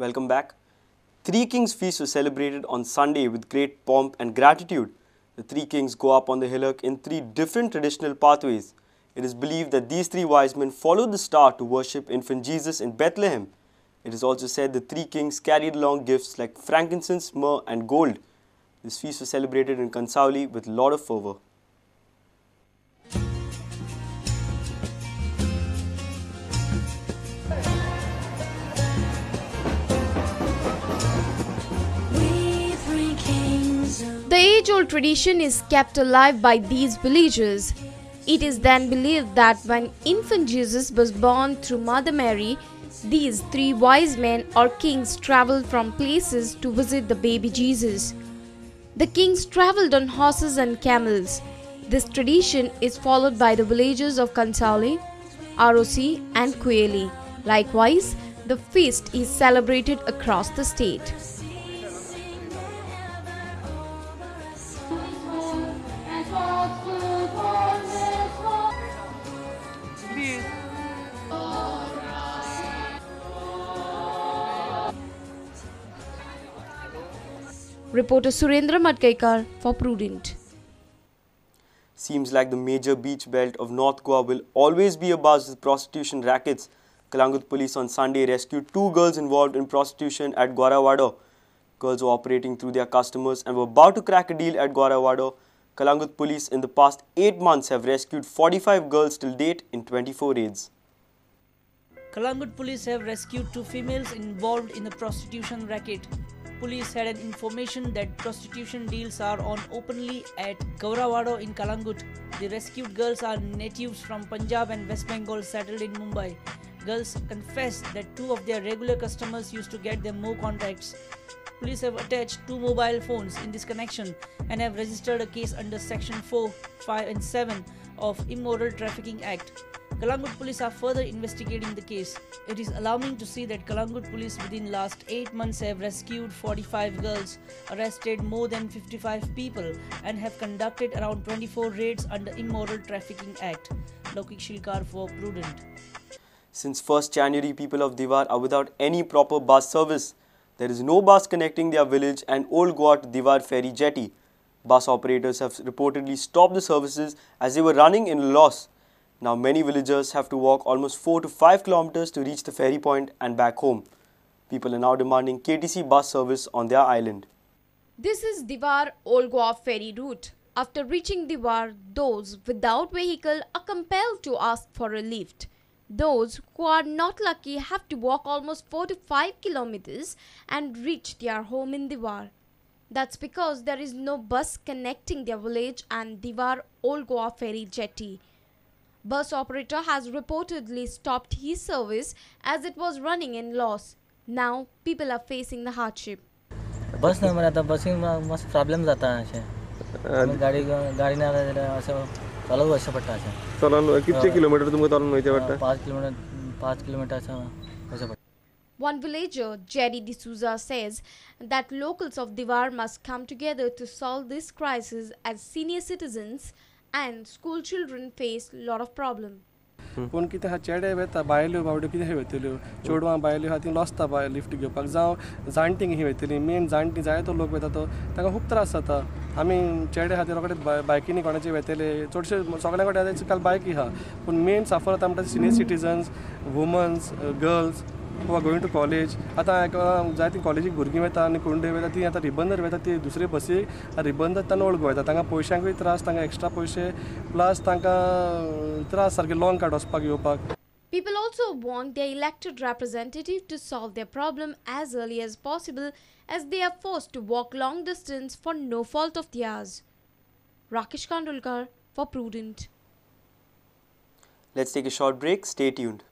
Welcome back. Three Kings feast was celebrated on Sunday with great pomp and gratitude. The three kings go up on the hillock in three different traditional pathways. It is believed that these three wise men followed the star to worship infant Jesus in Bethlehem. It is also said the three kings carried along gifts like frankincense, myrrh and gold. This feast was celebrated in Kansauli with a lot of fervor. The age-old tradition is kept alive by these villagers. It is then believed that when infant Jesus was born through Mother Mary, these three wise men or kings travelled from places to visit the baby Jesus. The kings travelled on horses and camels. This tradition is followed by the villagers of Kansauli, Arosi and Kueli. Likewise, the feast is celebrated across the state. Reporter Surendra Matkaikar for Prudent. Seems like the major beach belt of North Goa will always be abuzz with prostitution rackets. Kalangut police on Sunday rescued two girls involved in prostitution at Gauravado. Girls were operating through their customers and were about to crack a deal at Gauravado. Kalangut police in the past 8 months have rescued 45 girls till date in 24 raids. Kalangut police have rescued two females involved in the prostitution racket. Police had an information that prostitution deals are on openly at Gauravado in Kalangut. The rescued girls are natives from Punjab and West Bengal settled in Mumbai. Girls confessed that two of their regular customers used to get them more contracts. Police have attached two mobile phones in this connection and have registered a case under Section 4, 5 and 7 of Immoral Trafficking Act. Kalangut police are further investigating the case. It is alarming to see that Kalangut police within last 8 months have rescued 45 girls, arrested more than 55 people and have conducted around 24 raids under Immoral Trafficking Act. Lokik Shilkar for Prudent. Since 1st January, people of Diwar are without any proper bus service. There is no bus connecting their village and Old Goa to Diwar ferry jetty. Bus operators have reportedly stopped the services as they were running in loss. Now many villagers have to walk almost 4 to 5 kilometers to reach the ferry point and back home. People are now demanding KTC bus service on their island. This is Diwar Old Goa ferry route. After reaching Diwar, those without vehicle are compelled to ask for a lift. Those who are not lucky have to walk almost 4 to 5 kilometers and reach their home in Diwar. That's because there is no bus connecting their village and Diwar Old Goa ferry jetty. Bus operator has reportedly stopped his service as it was running in loss. Now people are facing the hardship. बस नाही मला busing मस्त problem जाता असे गाडी नाही आला असं चालू असं पडतं असं चालून किती किलोमीटर तुमका चालून माहिती वाटतं 5 किलोमीटर असं पडतं. One villager, Jerry D'Souza, says that locals of Diwar must come together to solve this crisis as senior citizens and school children face a lot of problem. पण कितें हा चेडे वेता बायल्यो बावड्यो कितें हे वयतल्यो चेडवां बायल्यो हा ती लॉसता लिफ्ट घेवपाक जावं जाणटींक ही वयतली मेन जाणटी जायतो लोक वयता तो तांकां खूब त्रास जाता आमी चेडे खातीर रोखडेच बायकीनी कोणाचे वयतले चडशे सगळ्यां कडेन आजकाल बायकी आहा पूण मेन सफर जाता म्हणटा senior citizens womens girls who are going to college. आतां जायतीं कॉलेजीक भुरगीं वता आनी कोंडे वयता ती आतां रिबंदर वयता ती दुसरे बसी रिबंदर तांकां ओळख वयता तांकां पयशांकूय त्रास तांकां एक्स्ट्रा पयशे प्लस तांकां त्रास सारके लॉंग कार्ड वचपाक येवपाक. People also want their elected representative to solve their problem as early as possible as they are forced to walk long distance for no fault of theirs. Rakesh Kandulkar for Prudent. Let's take a short break. Stay tuned.